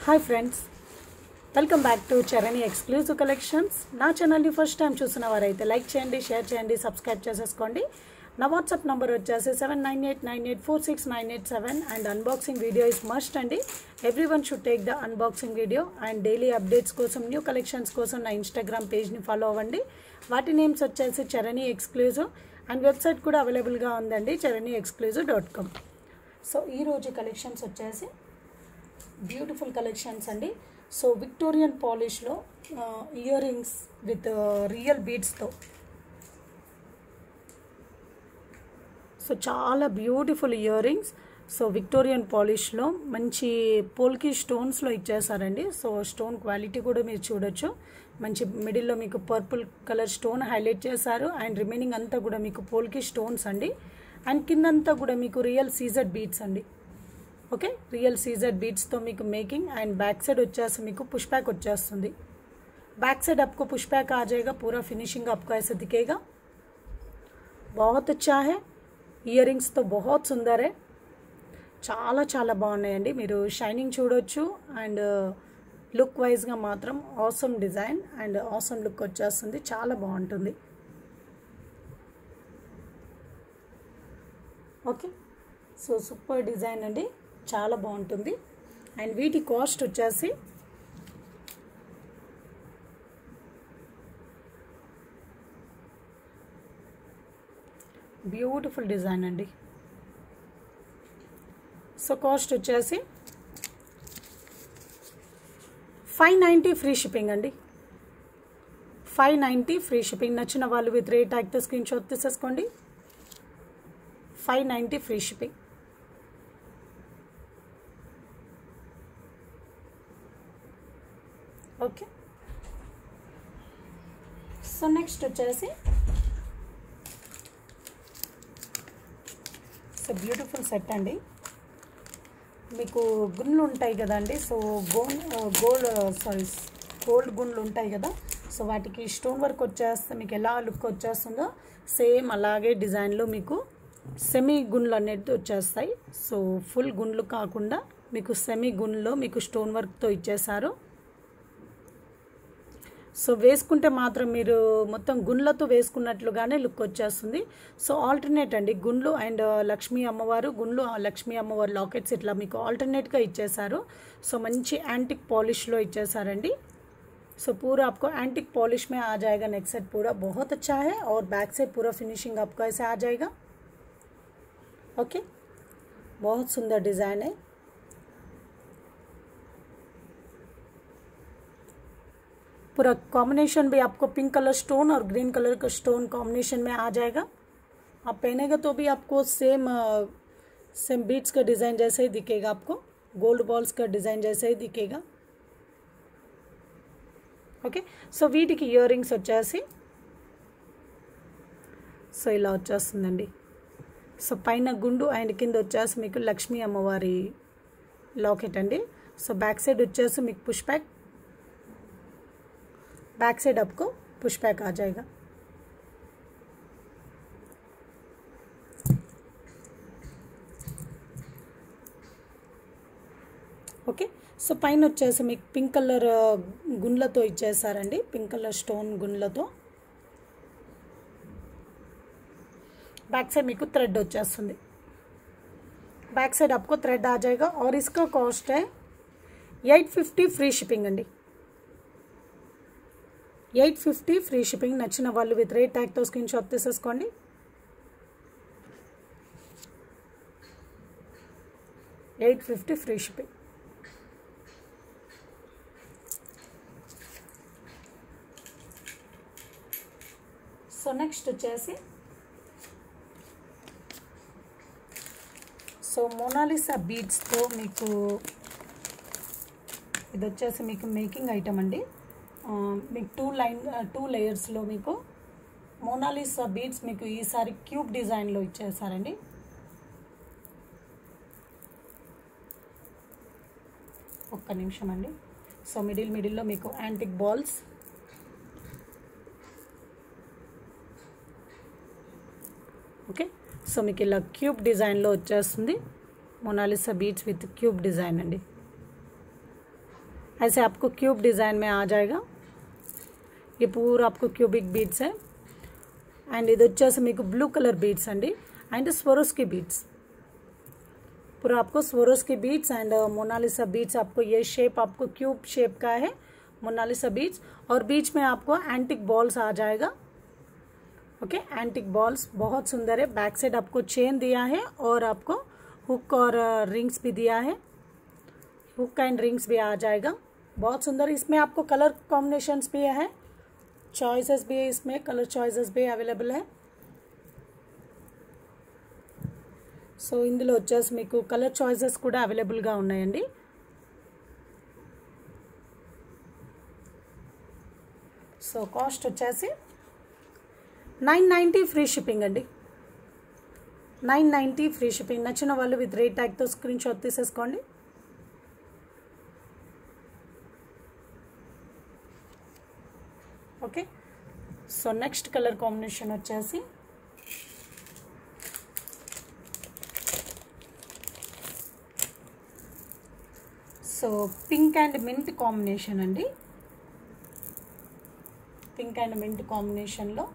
Hi friends, welcome back to Charani exclusive collections. నా ఛానల్ని first time చూసిన వారైతే లైక్ చేయండి, షేర్ చేయండి, సబ్స్క్రైబ్ చేసేసుకోండి. నా వాట్సాప్ నెంబర్ వచ్చేసి 7988984697 and unboxing video is must అండి. Every one should take the unboxing video. And daily updates కోసం, న్యూ కలెక్షన్స్ కోసం నా ఇన్స్టాగ్రామ్ పేజ్ని ఫాలో అవ్వండి. వాటి నేమ్స్ వచ్చేసి చరణి ఎక్స్క్లూజివ్ అండ్ వెబ్సైట్ కూడా అవైలబుల్గా ఉందండి, charaniexclusive.com. సో ఈరోజు కలెక్షన్స్ వచ్చేసి బ్యూటిఫుల్ కలెక్షన్స్ అండి. సో విక్టోరియన్ పాలిష్లో ఇయర్ రింగ్స్ విత్ రియల్ బీడ్స్తో, సో చాలా beautiful earrings. So Victorian పాలిష్లో మంచి పోల్కి స్టోన్స్లో ఇచ్చేసారండి. సో స్టోన్ క్వాలిటీ కూడా మీరు చూడొచ్చు. మంచి మిడిల్లో మీకు పర్పుల్ కలర్ స్టోన్ హైలైట్ చేశారు అండ్ రిమైనింగ్ అంతా కూడా మీకు పోల్కి స్టోన్స్ అండి. అండ్ కిందంతా కూడా మీకు రియల్ సీజెడ్ బీడ్స్ అండి. ఓకే, రియల్ సీజెड बीड्स तो మీకు మేకింగ్. అండ్ బ్యాక్ సైడ్ వచ్చేసి మీకు पुश बैक వచ్చేస్తుంది. बैक साइड आपको पुश बैक आ जाएगा, पूरा फिनिशिंग आपको ऐसे दिखेगा. बहुत अच्छा है. ఇయర్ రింగ్స్ तो बहुत सुंदर है. చాలా చాలా బాగున్నాయండి. మీరు షైనింగ్ చూడొచ్చు అండ్ లుక్ వైజ్గా మాత్రం awesome design and awesome look వచ్చేస్తుంది. చాలా బాగుంటుంది. ఓకే, సో సూపర్ డిజైన్ అండి, చాలా బాగుంటుంది. అండ్ వీటి కాస్ట్ వచ్చేసి బ్యూటిఫుల్ డిజైన్ అండి. సో కాస్ట్ వచ్చేసి 590 ఫ్రీ షిప్పింగ్ అండి. 590 ఫ్రీ షిప్పింగ్. నచ్చిన వాళ్ళు విత్ రేట్ ట్యాగ్తో స్క్రీన్ షాట్ తీసేసుకోండి. 590 free shipping. Okay, so next వచ్చేసి సో బ్యూటిఫుల్ సెట్ అండి. మీకు గుండ్లు ఉంటాయి కదండి. సో గోల్డ్ గుండ్లు ఉంటాయి కదా. సో వాటికి స్టోన్ వర్క్ వచ్చేస్తే మీకు ఎలా లుక్ వచ్చేస్తుందో సేమ్ అలాగే డిజైన్లో మీకు సెమీ గుండ్లు అనేది వచ్చేస్తాయి. సో ఫుల్ గుండ్లు కాకుండా మీకు సెమీ గుండ్లో మీకు స్టోన్ వర్క్తో ఇచ్చేసారు. సో వేసుకుంటే మాత్రం మీరు మొత్తం గుండ్లతో వేసుకున్నట్లుగానే లుక్ వచ్చేస్తుంది. సో ఆల్టర్నేట్ అండి, గుండ్లు అండ్ లక్ష్మీ అమ్మవారు, గుండ్లు లక్ష్మీ అమ్మవారు లాకెట్స్ ఇట్లా మీకు ఆల్టర్నేట్గా ఇచ్చేసారు. సో మంచి యాంటిక్ पॉलिशలో ఇచ్చేసారండి. సో पूरा आपको एंटिक पॉलिश में आ जाएगा. नेक सेट पूरा बहुत अच्छा है और बैक से पूरा फिनिशिंग आपको ऐसे आ जाएगा. ओके, बहुत सुंदर डिज़ाइन है. पूरा कॉम्बिनेशन भी आपको पिंक कलर स्टोन और ग्रीन कलर का स्टोन कॉम्बिनेशन में आ जाएगा. आप पहनेगा तो भी आपको सेम बीड्स का डिज़ाइन जैसे ही दिखेगा. आपको गोल्ड बॉल्स का डिज़ाइन जैसे ही दिखेगा. ఓకే, సో వీటికి ఇయర్ రింగ్స్ వచ్చేసి సో ఇలా వచ్చేస్తుందండి. సో పైన గుండు అండ్ కింద వచ్చేసి మీకు లక్ష్మీ అమ్మవారి లాకెట్ అండి. సో బ్యాక్ సైడ్ వచ్చేసి మీకు పుష్ బ్యాక్, बैक साइड आपको पुश बैक आ जाएगा. ఓకే, సో పైన వచ్చేసి మీకు పింక్ కలర్ గుండ్లతో ఇచ్చేసారండి, పింక్ కలర్ స్టోన్ గుండ్లతో. बैक साइड మీకు థ్రెడ్ వచ్చేస్తుంది. बैक साइड आपको थ्रेड आ जाएगा और इसका कॉस्ट है 850 फ्री शिपिंग అండి. 850 ఫ్రీ షిప్పింగ్. నచ్చిన వాళ్ళు విత్ రేట్ ట్యాగ్తో స్క్రీన్ షాట్ తీసేసుకోండి. $850 ఫ్రీ షిప్పింగ్. సో నెక్స్ట్ వచ్చేసి సో మోనాలిసా బీడ్స్తో మీకు ఇది వచ్చేసి మీకు మేకింగ్ ఐటమ్ అండి. మీకు టూ లేయర్స్లో మీకు మోనాలిసా బీడ్స్ మీకు ఈసారి క్యూబ్ డిజైన్లో ఇచ్చేసారండి. ఒక్క నిమిషం అండి. సో మిడిల్లో మీకు యాంటిక్ బాల్స్, ఓకే. సో మీకు ఇలా క్యూబ్ డిజైన్లో వచ్చేస్తుంది. Mona Lisa beads with cube design అండి. ऐसे आपको क्यूब डिज़ाइन में आ जाएगा। ये पूरा आपको क्यूबिक बीड्स है అండ్ ఇది వచ్చేసి మీకు ब्लू कलर बीड्स अंडी एंड स्वरोस्की बीड्स पूरा आपको Swarovski beads and Mona Lisa beads आपको ये शेप आपको क्यूब शेप का है मोनालिसा बीड्स और बीच में आपको एंटिक बॉल्स आ जाएगा। ओके एंटिक बॉल्स बहुत सुंदर है। बैक साइड आपको चेन दिया है और आपको हुक और रिंग्स भी दिया है। हुक एंड रिंग्स भी आ जाएगा बहुत सुंदर। इसमें आपको कलर कॉम्बिनेशंस भी है चॉइसेस भी है इसमें कलर चॉइसेस भी अवेलेबल है। సో ఇందులో వచ్చేసి మీకు కలర్ చాయిసెస్ కూడా అవైలబుల్గా ఉన్నాయండి। సో కాస్ట్ వచ్చేసి 990 ఫ్రీ షిప్పింగ్ అండి। 990 ఫ్రీ షిప్పింగ్। నచ్చిన వాళ్ళు విత్ రేట్ ట్యాగ్తో స్క్రీన్ షాట్ తీసేసుకోండి। Okay so next colour combination వచ్చేసి so pink and mint combination అండి। పింక్ అండ్ మింట్ కాంబినేషన్లో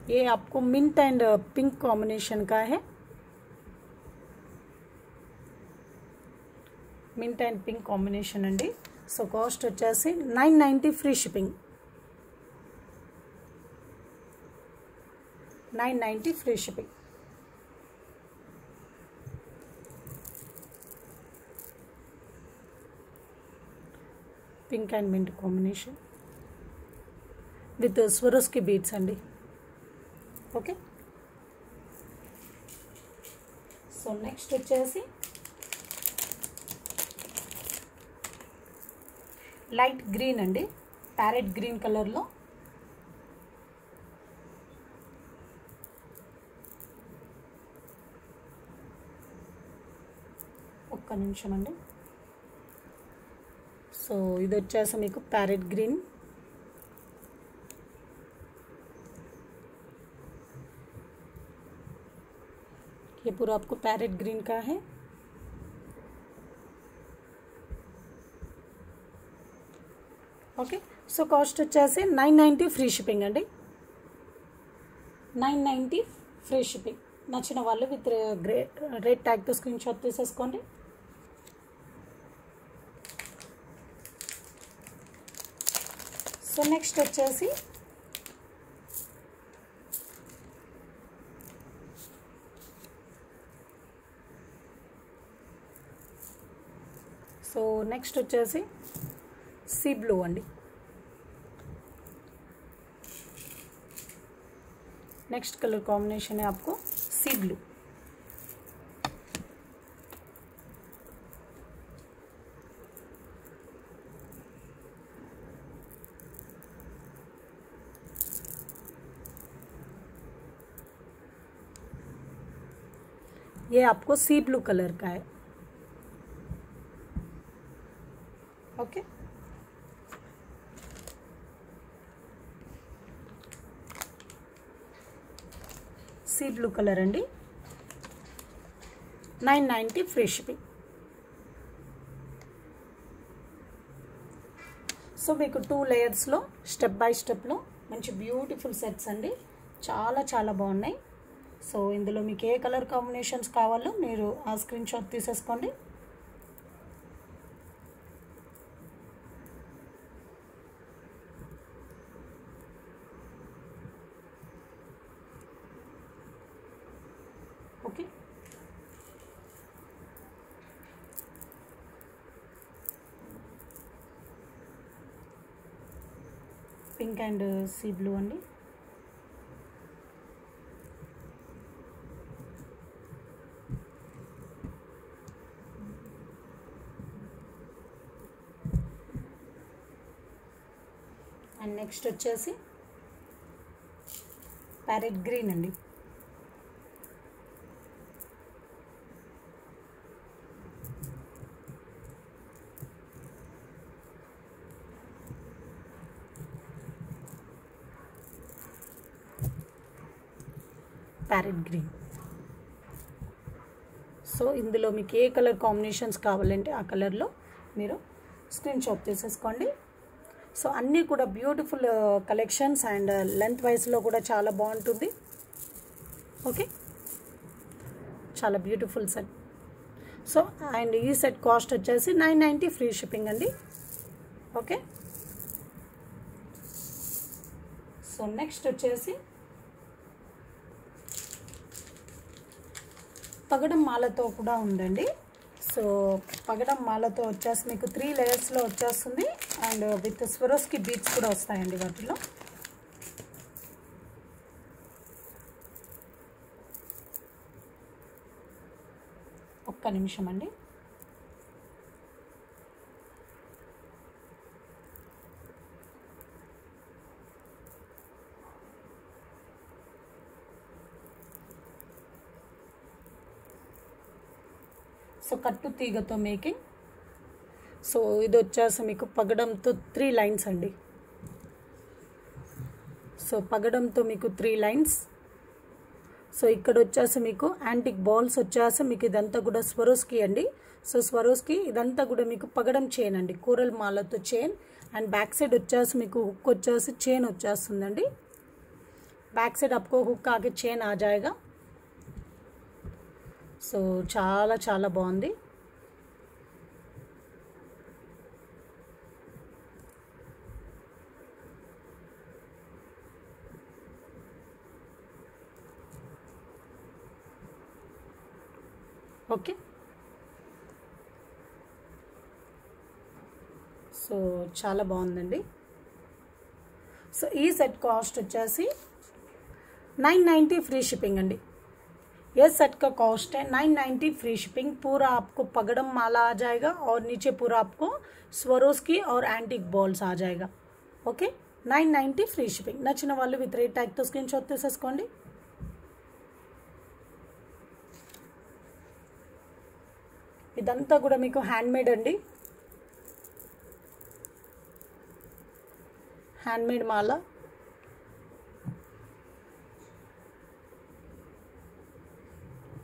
ये आपको मिंट एंड पिंक कॉम्बिनेशन का है। मिंट एंड पिंक कॉम्बिनेशन अंडी। సో కాస్ట్ వచ్చేసి 990 free shipping. 990 free shipping. Pink and mint combination with Swarovski beads అండి। ఓకే సో నెక్స్ట్ వచ్చేసి లైట్ గ్రీన్ అండి ప్యారెట్ గ్రీన్ కలర్లో ఒక్క నిమిషం అండి। సో ఇది వచ్చేసి మీకు ప్యారెట్ గ్రీన్ ये पूरा आपको पैरेट ग्रीन का है। ఓకే సో కాస్ట్ వచ్చేసి 990 ఫ్రీ షిప్పింగ్ అండి। 990 ఫ్రీ షిప్పింగ్। నచ్చిన వాళ్ళు విత్ రేట్ ట్యాగ్తో స్క్రీన్ షాట్ తీసేసుకోండి। సో నెక్స్ట్ వచ్చేసి సో నెక్స్ట్ వచ్చేసి सी ब्लू अंडी। नेक्स्ट कलर कॉम्बिनेशन है आपको सी ब्लू। ये आपको सी ब्लू कलर का है। ओके सी ब्लू कलर अंडी 990 फ्री షిప్పింగ్। సో మీకు 2 లేయర్స్లో స్టెప్ బై స్టెప్లో మంచి బ్యూటిఫుల్ సెట్స్ అండి చాలా చాలా బాగున్నాయి। సో ఇందులో మీకు ఏ కలర్ కాంబినేషన్స్ కావాలో మీరు ఆ స్క్రీన్ షాట్ తీసేసుకోండి। Okay pink and sea blue అండి। అండ్ నెక్స్ట్ వచ్చేసి ప్యారెట్ గ్రీన్ అండి। Parrot green. సో ఇందులో మీకు ఏ కలర్ కాంబినేషన్స్ కావాలంటే ఆ కలర్లో మీరు స్క్రీన్ షాట్ తీసేసుకోండి. సో అన్నీ కూడా బ్యూటిఫుల్ కలెక్షన్స్ అండ్ లెంత్ వైజ్లో కూడా చాలా బాగుంటుంది. ఓకే, చాలా బ్యూటిఫుల్ సెట్. సో అండ్ ఈ సెట్ కాస్ట్ వచ్చేసి 990 ఫ్రీ షిప్పింగ్ అండి. ఓకే, సో నెక్స్ట్ వచ్చేసి పగడం మాలతో కూడా ఉందండి. సో పగడం మాలతో వచ్చేసి మీకు 3 లేయర్స్లో వచ్చేస్తుంది అండ్ విత్ స్వరోస్కి బీట్స్ కూడా వస్తాయండి వాటిలో. ఒక్క నిమిషం అండి. సో కట్టు తీగతో మేకింగ్. సో ఇది వచ్చేసి మీకు పగడంతో 3 లైన్స్ అండి. సో పగడంతో మీకు 3 లైన్స్. సో ఇక్కడ వచ్చేసి మీకు యాంటిక్ బాల్స్ వచ్చేసి మీకు ఇదంతా కూడా స్వరోస్కి అండి. సో స్వరోస్కి ఇదంతా కూడా మీకు పగడం చైన్ అండి, కూరల్ మాలతో చైన్. అండ్ బ్యాక్ సైడ్ వచ్చేసి మీకు హుక్ వచ్చేసి చైన్ వచ్చేస్తుందండి. బ్యాక్ సైడ్ आपको హుక్ ఆగే చైన్ ఆ జాయేగా. సో చాలా చాలా బాగుంది. ఓకే, సో చాలా బాగుందండి. సో ఈ సెట్ కాస్ట్ వచ్చేసి 990 फ्री शिपिंग अंडी. ये सेट का कॉस्ट है 990 फ्री शिपिंग. पूरा आपको पगड़म माला आ जाएगा और नीचे पूरा आपको स्वरोस्की और एंटिक बॉल्स आ जाएगा. Okay, 990 free shipping. నచ్చిన వాళ్ళు విత్ రేట్ ట్యాగ్ తో స్క్రీన్ షాట్ తీసేసుకోండి. ఇదంతా కూడా మీకు హ్యాండ్ మేడ్ అండి, హ్యాండ్ మేడ్ మాల.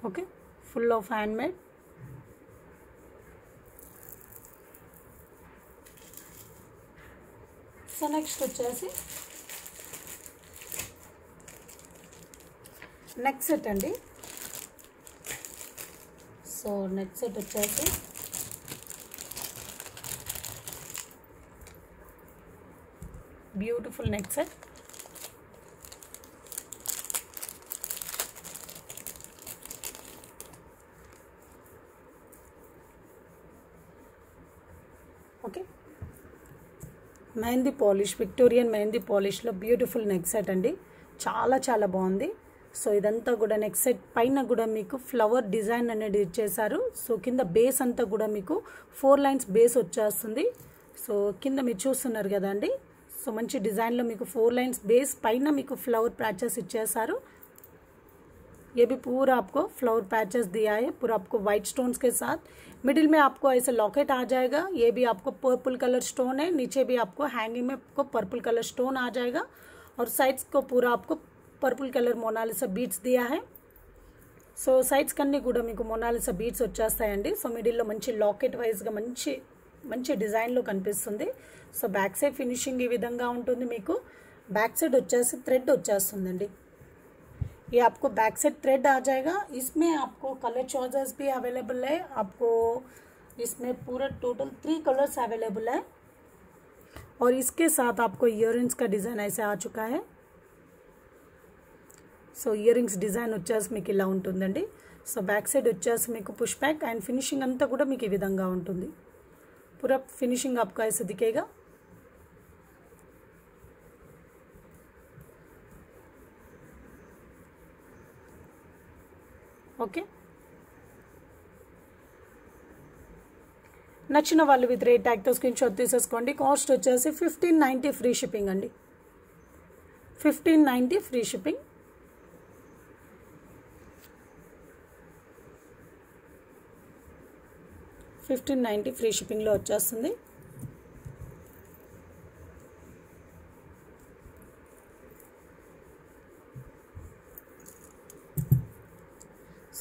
Okay, full of handmade. So next వచ్చేసి నెక్ సెట్ అండి. సో నెక్ సెట్ వచ్చేసి beautiful neck set. Okay, mehndi polish, Victorian mehndi పాలిష్లో బ్యూటిఫుల్ నెక్ సెట్ అండి. చాలా చాలా బాగుంది. సో ఇదంతా కూడా నెక్ సెట్ పైన కూడా మీకు ఫ్లవర్ డిజైన్ అనేది ఇచ్చేసారు. సో కింద బేస్ అంతా కూడా మీకు 4 లైన్స్ బేస్ వచ్చేస్తుంది. సో కింద మీరు చూస్తున్నారు కదండి. సో మంచి డిజైన్లో మీకు 4 లైన్స్ బేస్, పైన మీకు ఫ్లవర్ ప్యాచెస్ ఇచ్చేసారు. ये भी पूरा आपको फ्लावर पैचेस दिया है, पूरा आपको वाइट स्टोन्स के साथ. मिडिल में आपको ऐसे लॉकेट आ जाएगा. ये भी आपको पर्पल कलर स्टोन है. नीचे भी आपको हैंगिंग में आपको पर्पल कलर स्टोन आ जाएगा और साइड्स को पूरा आपको पर्पल कलर मोनालिसा बीट्स दिया है. సో సైడ్స్ కన్నీ కూడా మీకు మొనాలిసా బీట్స్ వచ్చేస్తాయండి. సో మిడిల్లో మంచి లాకెట్ వైజ్గా మంచి మంచి డిజైన్లో కనిపిస్తుంది. సో బ్యాక్ సైడ్ ఫినిషింగ్ ఈ విధంగా ఉంటుంది. మీకు బ్యాక్ సైడ్ వచ్చేసి థ్రెడ్ వచ్చేస్తుందండి. ये आपको बैक साइड थ्रेड आ जाएगा. इसमें आपको कलर चॉइसेस भी अवेलेबल है. आपको इसमें पूरा टोटल 3 कलर्स अवेलेबल है और इसके साथ आपको इयररिंग्स का डिज़ाइन ऐसे आ चुका है. సో ఇయరింగ్స్ డిజైన్ వచ్చేసి మీకు ఇలా ఉంటుందండి. సో బ్యాక్ సైడ్ వచ్చేసి మీకు పుష్ బ్యాక్ అండ్ ఫినిషింగ్ అంతా కూడా మీకు ఈ విధంగా ఉంటుంది. పూరా ఫినిషింగ్ आपको ऐसे दिखेगा. ఓకే, నచ్చిన వాళ్ళు విత్ రేట్ ట్యాగ్తో స్క్రీన్ షాట్ తీసేసుకోండి. కాస్ట్ వచ్చేసి 1590 ఫ్రీ షిప్పింగ్ అండి. 1590 ఫ్రీ షిప్పింగ్. $1590 ఫ్రీ షిప్పింగ్లో వచ్చేస్తుంది.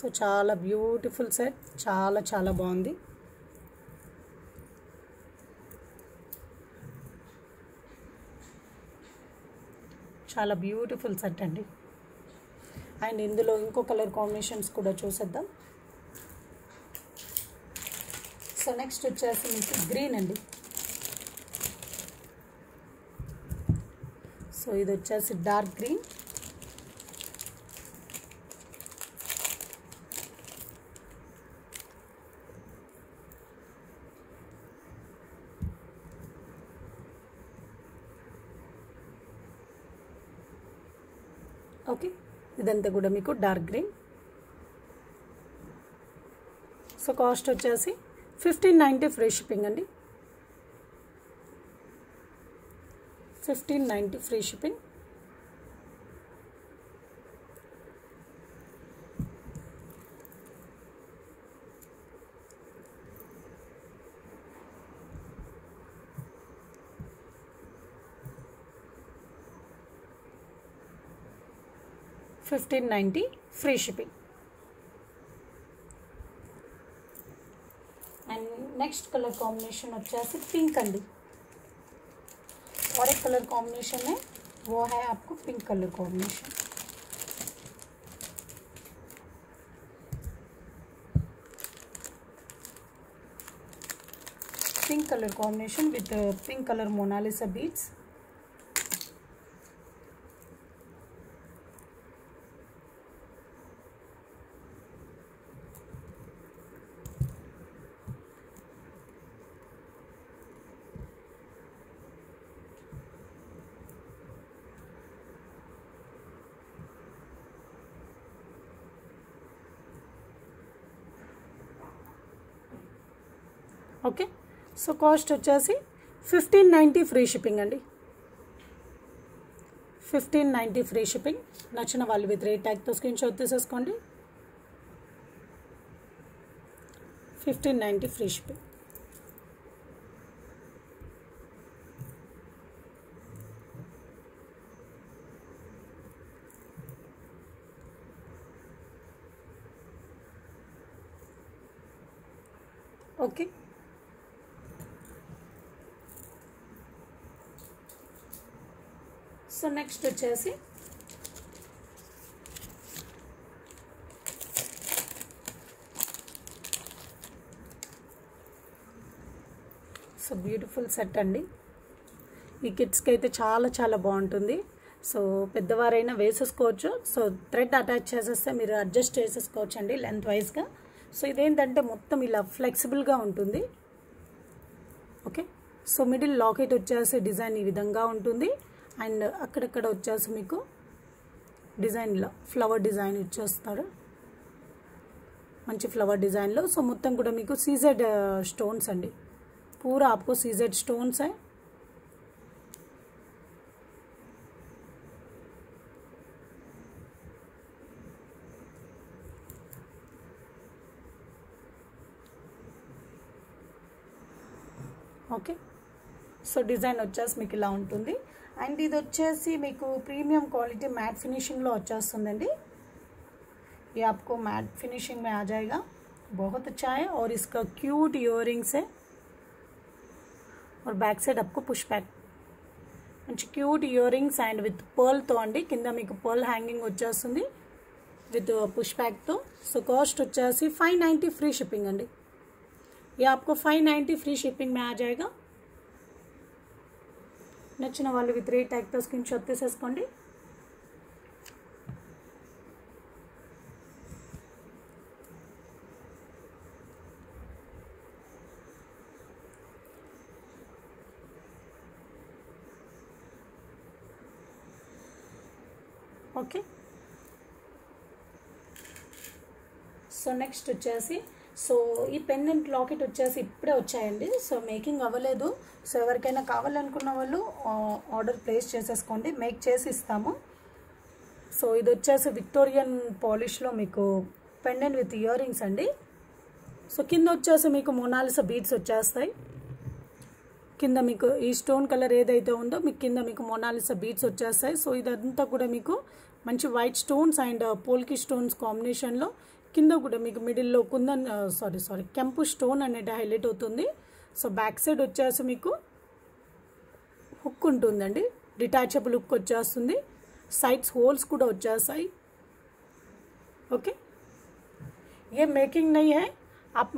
సో చాలా బ్యూటిఫుల్ సెట్, చాలా చాలా బాగుంది. చాలా బ్యూటిఫుల్ సెట్ అండి. అండ్ ఇందులో ఇంకో కలర్ కాంబినేషన్స్ కూడా చూసేద్దాం. సో నెక్స్ట్ వచ్చేసి మీకు గ్రీన్ అండి. సో ఇది వచ్చేసి డార్క్ గ్రీన్. ఓకే, ఇదంతా కూడా మీకు డార్క్ గ్రీన్. సో కాస్ట్ వచ్చేసి 1590 ఫ్రీ షిప్పింగ్ అండి. 1590 free shipping. $1590 free shipping. And next colour combination వచ్చేసి पिंक अंडी. और एक कलर कॉम्बिनेशन है वो है आपको pink colour combination. Pink colour combination with pink colour Mona Lisa beads. Okay, so cost వచ్చేసి 1590 ఫ్రీ షిప్పింగ్ అండి. 1590 ఫ్రీ షిప్పింగ్. నచ్చిన వాళ్ళు విత్ రేట్ ట్యాగ్తో స్క్రీన్ షాట్ తీసేసుకోండి. 1590 free shipping. Okay, so next వచ్చేసి సో బ్యూటిఫుల్ సెట్ అండి. ఈ కిడ్స్కి అయితే చాలా చాలా బాగుంటుంది. సో పెద్దవారైనా వేసేసుకోవచ్చు. సో థ్రెడ్ అటాచ్ చేసేస్తే మీరు అడ్జస్ట్ చేసేసుకోవచ్చు అండి లెంత్ వైజ్గా. సో ఇదేంటంటే మొత్తం ఇలా ఫ్లెక్సిబుల్గా ఉంటుంది. ఓకే, సో మిడిల్ లాకెట్ వచ్చేసి డిజైన్ ఈ విధంగా ఉంటుంది. అండ్ అక్కడక్కడ వచ్చేసి మీకు డిజైన్లో ఫ్లవర్ డిజైన్ ఇచ్చేస్తారు, మంచి ఫ్లవర్ డిజైన్లో. సో మొత్తం కూడా మీకు सीजेड स्टोन्स अंडी. पूरा आपको सीजेड स्टोन्स है. ఓకే, సో డిజైన్ వచ్చేసి మీకు ఇలా ఉంటుంది. అండ్ ఇది వచ్చేసి మీకు ప్రీమియం క్వాలిటీ मैट फिनिशिंग లో వచ్చేస్తుందండి. ये आपको मैट फिनिशिंग में आ जाएगा. बहुत अच्छा है. और इसका क्यूट इयरिंग्स है. और बैक साइड आपको पुश बैक మంచి క్యూట్ ఇయరింగ్స్ అండ్ విత్ పర్ల్తో అండి. కింద మీకు పర్ల్ హ్యాంగింగ్ వచ్చేస్తుంది విత్ పుష్ బ్యాక్తో. సో కాస్ట్ వచ్చేసి 590 फ्री शिपिंग अंडी. ये आपको 590 फ्री शिपिंग में आ जाएगा. నచ్చిన వాళ్ళు విత్ రేట్ ట్యాగ్తో స్క్రీన్ షాట్ తీసేసుకోండి. ఓకే, సో నెక్స్ట్ వచ్చేసి సో ఈ పెండెంట్ లాకెట్ వచ్చేసి ఇప్పుడే వచ్చాయండి. సో మేకింగ్ అవ్వలేదు. సో ఎవరికైనా కావాలనుకున్న వాళ్ళు ఆర్డర్ ప్లేస్ చేసేసుకోండి, మేక్ చేసి ఇస్తాము. సో ఇది వచ్చేసి విక్టోరియన్ పాలిష్లో మీకు పెండెంట్ విత్ ఇయర్ రింగ్స్ అండి. సో కింద వచ్చేసి మీకు మొనాలిసా బీడ్స్ వచ్చేస్తాయి. కింద మీకు ఈ స్టోన్ కలర్ ఏదైతే ఉందో మీకు కింద మీకు మొనాలిసా బీడ్స్ వచ్చేస్తాయి. సో ఇదంతా కూడా మీకు మంచి వైట్ స్టోన్స్ అండ్ పోల్కి స్టోన్స్ కాంబినేషన్లో కింద కూడా మీకు మిడిల్లో కుందన్ సారీ కెంపు స్టోన్ అనేది హైలైట్ అవుతుంది. సో బ్యాక్ సైడ్ వచ్చేసి మీకు హుక్ ఉంటుందండి, డిటాచబుల్ హుక్ వచ్చేస్తుంది, సైడ్స్ హోల్స్ కూడా వచ్చేస్తాయి. ओके, ये मेकिंग नहीं है, आप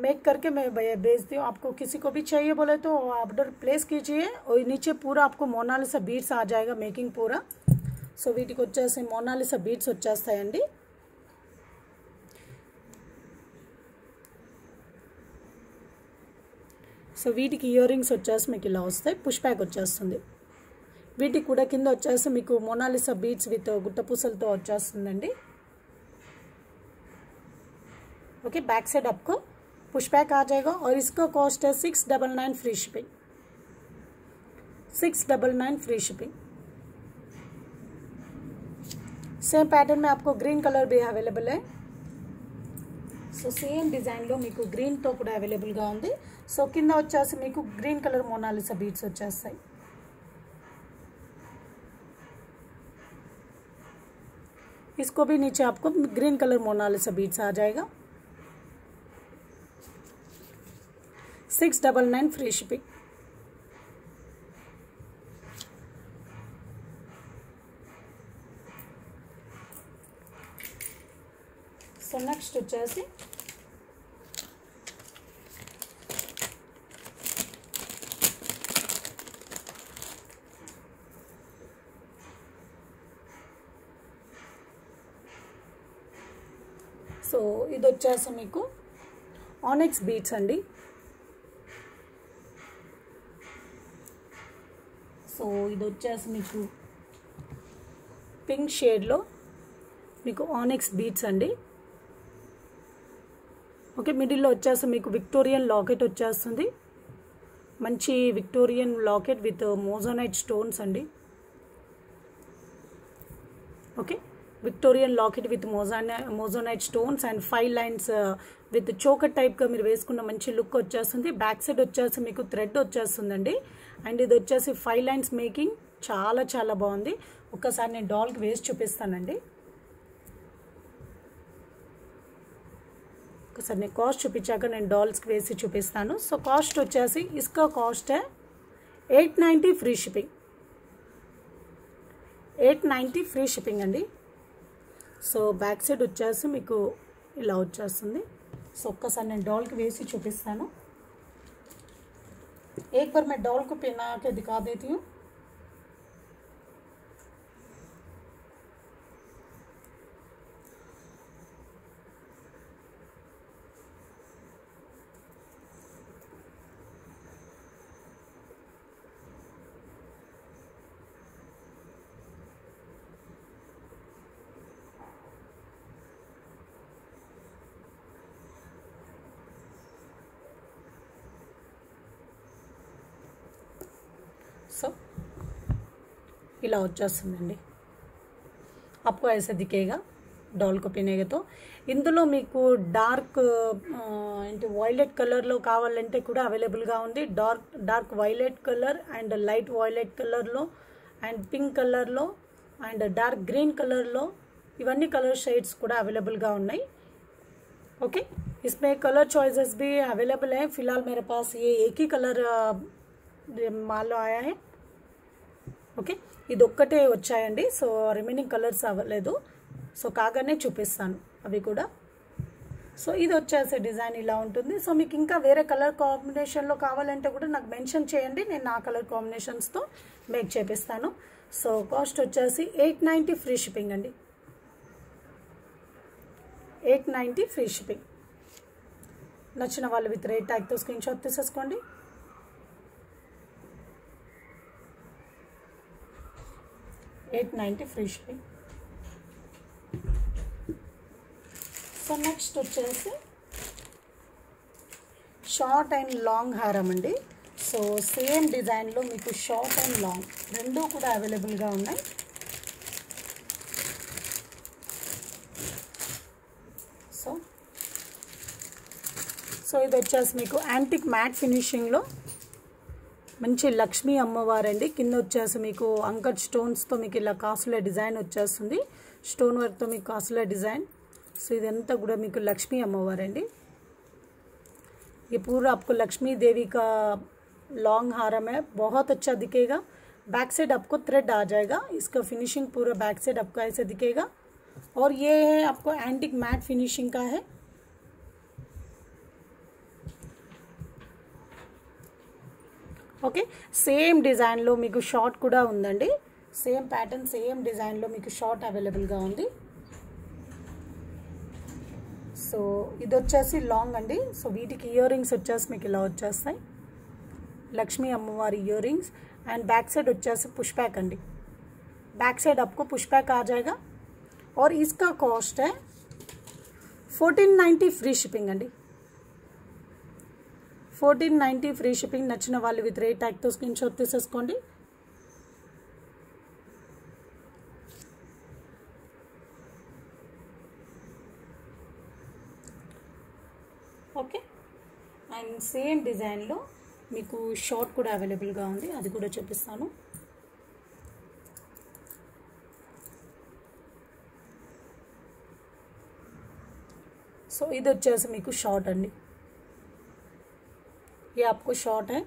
मेक करके मैं भेजती हूँ. आपको किसी को भी चाहिए बोले तो ऑर्डर प्लेस कीजिए. और नीचे पूरा आपको मोनालिसा बीड्स आ जाएगा मेकिंग पूरा. సో వీటికి వచ్చేసి మోనాలిసా బీడ్స్ వచ్చేస్తాయండి. సో వీటికి ఇయర్ రింగ్స్ వచ్చేసి మీకు ఇలా వస్తాయి, పుష్ బ్యాక్ వచ్చేస్తుంది. వీటికి కూడా కింద వచ్చేసి మీకు మోనాలిసా బీడ్స్ విత్ గుట్టపూసలతో వచ్చేస్తుందండి. ओके, बैक साइड आपको पुश बैक आ जाएगा और इसका कॉस्ट है 699 free shipping. 699 free shipping. Same pattern में आपको ग्रीन कलर भी अवेलेबल है. సో సేమ్ డిజైన్లో మీకు గ్రీన్తో కూడా అవైలబుల్గా ఉంది. సో కింద వచ్చేసి మీకు గ్రీన్ కలర్ మోనాలిసా బీడ్స్ వచ్చేస్తాయి. इसको भी नीचे आपको ग्रीन कलर मोनालिसा बीड्स आ जाएगा. 699 फ्री शिपिंग. సో నెక్స్ట్ వచ్చేసి సో ఇది వచ్చేసి మీకు ఆనిక్స్ బీడ్స్ అండి. సో ఇది వచ్చేసి మీకు పింక్ షేడ్లో మీకు ఆనిక్స్ బీడ్స్ అండి. ఓకే, మిడిల్లో వచ్చేసి మీకు విక్టోరియన్ లాకెట్ వచ్చేస్తుంది. మంచి Victorian locket with moissanite stones అండి. Okay, Victorian locket with moissanite stones and 5 lines with choker టైప్గా మీరు వేసుకున్న మంచి లుక్ వచ్చేస్తుంది. బ్యాక్ సైడ్ వచ్చేసి మీకు థ్రెడ్ వచ్చేస్తుందండి. అండ్ ఇది వచ్చేసి 5 లైన్స్ మేకింగ్, చాలా చాలా బాగుంది. ఒక్కసారి నేను డాల్కి వేసి చూపిస్తానండి. ఒకసారి నేను కాస్ట్ చూపించాక నేను డాల్స్కి వేసి చూపిస్తాను. సో కాస్ట్ వచ్చేసి ఇస్కా cost 890 free shipping. 890 free shipping అండి. సో బ్యాక్ సైడ్ వచ్చేసి మీకు ఇలా వచ్చేస్తుంది. సో ఒక్కసారి నేను డాల్కి వేసి చూపిస్తాను. एक बार मैं डॉल को पहना के दिखा देती हूँ. సో ఇలా వచ్చేస్తుందండి. आपको ऐसे दिखेगा डॉल को पहनेगा तो. ఇందులో మీకు డార్క్ అంటే వైలెట్ కలర్లో కావాలంటే కూడా అవైలబుల్గా ఉంది. Dark violet colour and light violet కలర్లో అండ్ పింక్ కలర్లో అండ్ డార్క్ గ్రీన్ కలర్లో ఇవన్నీ కలర్ షేడ్స్ కూడా అవైలబుల్గా ఉన్నాయి. ओके, इसमें कलर चॉइसेस भी अवेलेबल है. फिलहाल मेरे पास ये एक ही कलर माल आया है. ఓకే, ఇది ఒక్కటే వచ్చాయండి. సో రిమైనింగ్ కలర్స్ అవ్వలేదు. సో కాగానే చూపిస్తాను అవి కూడా. సో ఇది వచ్చేసే డిజైన్ ఇలా ఉంటుంది. సో మీకు ఇంకా వేరే కలర్ కాంబినేషన్లో కావాలంటే కూడా నాకు మెన్షన్ చేయండి, నేను నా కలర్ కాంబినేషన్స్తో మేక్ చేపిస్తాను. సో కాస్ట్ వచ్చేసి 890 ఫ్రీ షిప్పింగ్ అండి. 890 ఫ్రీ షిప్పింగ్. నచ్చిన వాళ్ళు విత్ రేట్ ట్యాగ్తో స్క్రీన్ షాట్ తీసేసుకోండి. $890 ఫ్రీ షిప్పింగ్. సో నెక్స్ట్ వచ్చేసి షార్ట్ అండ్ లాంగ్ హారం అండి. సో సేమ్ డిజైన్లో మీకు షార్ట్ అండ్ లాంగ్ రెండూ కూడా అవైలబుల్గా ఉన్నాయి. సో ఇది వచ్చేసి మీకు యాంటిక్ మ్యాట్ ఫినిషింగ్లో మంచి లక్ష్మీ అమ్మవారండి. కింద వచ్చేసి మీకు అంకట్ స్టోన్స్తో మీకు ఇలా కాసుల డిజైన్ వచ్చేస్తుంది. స్టోన్ వర్క్తో మీకు కాసుల డిజైన్ సో ఇదంతా కూడా మీకు లక్ష్మీ అమ్మవారండి. ये पूरा आपको लक्ष्मी देवी का लॉन्ग हारम है, बहुत अच्छा दिखेगा. बैक साइड आपको थ्रेड आ जाएगा. इसका फिनिशिंग पूरा बैक साइड आपको ऐसे दिखेगा. और ये है आपको एंटिक मैट फिनिशिंग का है. ఓకే, సేమ్ డిజైన్లో మీకు షార్ట్ కూడా ఉందండి. సేమ్ ప్యాటర్న్ సేమ్ డిజైన్లో మీకు షార్ట్ అవైలబుల్గా ఉంది. సో ఇది వచ్చేసి లాంగ్ అండి. సో వీటికి ఇయర్ రింగ్స్ వచ్చేసి మీకు ఇలా వచ్చేస్తాయి, లక్ష్మీ అమ్మవారి ear rings. And back side వచ్చేసి पुश बैक अंडी. बैक साइड आपको पुश बैक आ जाएगा. और इसका कॉस्ट है 1490 फ्री शिपिंग अंडी. 1490 ఫ్రీ షిప్పింగ్. నచ్చిన వాళ్ళు విత్ రేట్ ట్యాగ్తో స్క్రీన్ షాట్ తీసేసుకోండి. ఓకే, అండ్ సేమ్ డిజైన్లో మీకు షార్ట్ కూడా అవైలబుల్గా ఉంది, అది కూడా చూపిస్తాను. సో ఇది వచ్చేసి మీకు షార్ట్ అండి. ये आपको शॉर्ट है.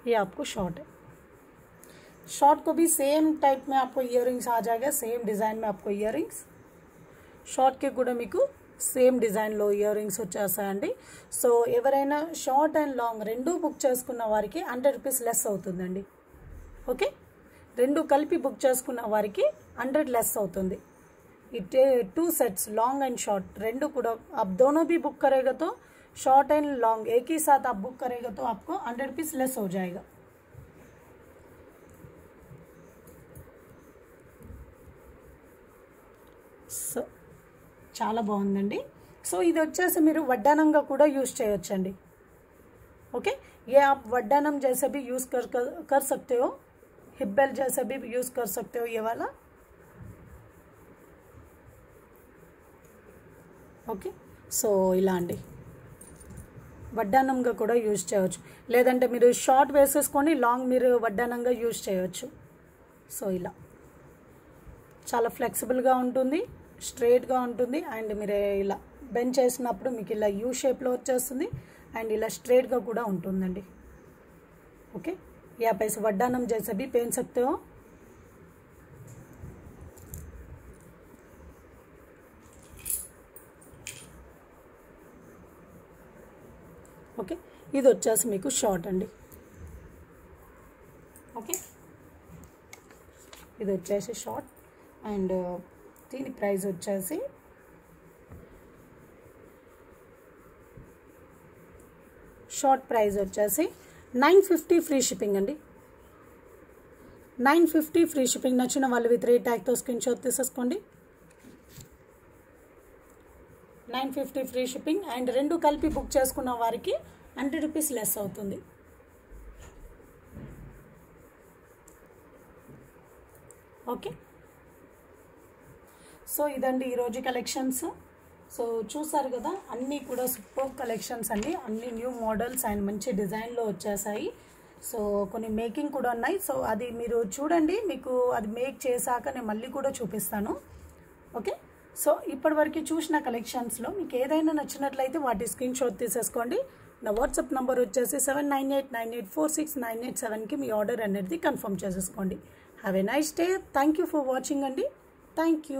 ये आपको शॉर्ट है. शॉर्ट को भी सेम टाइप में आपको इयररिंग्स आ जाएगा, सेम डिज़ाइन में आपको इयररिंग्स. షార్ట్ కి కూడా మీకు సేమ్ డిజైన్లో ఇయర్ రింగ్స్ వచ్చేస్తాయండి. సో ఎవరైనా షార్ట్ అండ్ లాంగ్ రెండు బుక్ చేసుకున్న వారికి 100 రూపీస్ లెస్ అవుతుందండి. ఓకే, రెండు కలిపి బుక్ చేసుకున్న వారికి 100 లెస్ అవుతుంది. It 2 sets long and short रेंडू కూడా आप दोनों भी बुक करेगा तो शॉर्ट एंड लॉन्ग एक ही साथ आप बुक करेगा तो आपको 100 रुपीस लेस हो जाएगा. సో చాలా బాగుందండి. సో ఇది వచ్చేసి మీరు వడ్డానంగా కూడా యూజ్ చేయొచ్చండి. ओके, ये आप वड्डानम जैसे भी यूज कर सकते हो, हिप बेल्ट जैसे भी यूज कर सकते हो ये वाला. ఓకే, సో ఇలా అండి వడ్డానంగా కూడా యూజ్ చేయొచ్చు, లేదంటే మీరు షార్ట్ వేసేసుకొని లాంగ్ మీరు వడ్డానంగా యూజ్ చేయొచ్చు. సో ఇలా చాలా ఫ్లెక్సిబుల్గా ఉంటుంది, స్ట్రైట్గా ఉంటుంది. అండ్ మీరు ఇలా బెండ్ చేసినప్పుడు మీకు ఇలా యూ షేప్లో వచ్చేస్తుంది एंड इला स्ट्रेट का कूड़ा उंटुंदंडी. ओके, या आप ऐसे वड्डानम जैसे भी पहन सकते हो. ओके, ఇది వచ్చేసి మీకు షార్ట్ అండి. ఓకే, ఇది వచ్చేసి షార్ట్ అండ్ దీని ప్రైస్ వచ్చేసి షార్ట్ ప్రైస్ వచ్చేసి 950 ఫ్రీ షిప్పింగ్ అండి. 950 ఫ్రీ షిప్పింగ్. నచ్చిన వాళ్ళు విత్ రేట్ ట్యాగ్తో స్క్రీన్ షాట్ తీసేసుకోండి. 950 ఫ్రీ షిప్పింగ్ అండ్ రెండు కలిపి బుక్ చేసుకున్న వారికి 100 రూపీస్ లెస్ అవుతుంది. ఓకే, సో ఇదండి ఈరోజు కలెక్షన్స్. సో చూసారు కదా, అన్నీ కూడా సూపర్ కలెక్షన్స్ అండి, అన్ని న్యూ మోడల్స్ అండ్ మంచి డిజైన్లో వచ్చేసాయి. సో కొన్ని మేకింగ్ కూడా ఉన్నాయి. సో అది మీరు చూడండి, మీకు అది మేక్ చేశాక నేను మళ్ళీ కూడా చూపిస్తాను. ఓకే, సో ఇప్పటివరకు చూసిన కలెక్షన్స్లో మీకు ఏదైనా నచ్చినట్లయితే వాటి స్క్రీన్ షాట్ తీసేసుకోండి. నా వాట్సాప్ నెంబర్ వచ్చేసి 7988984697కి మీ ఆర్డర్ అనేది కన్ఫర్మ్ చేసేసుకోండి. Have a nice day. Thank you for watching అండి. Thank you.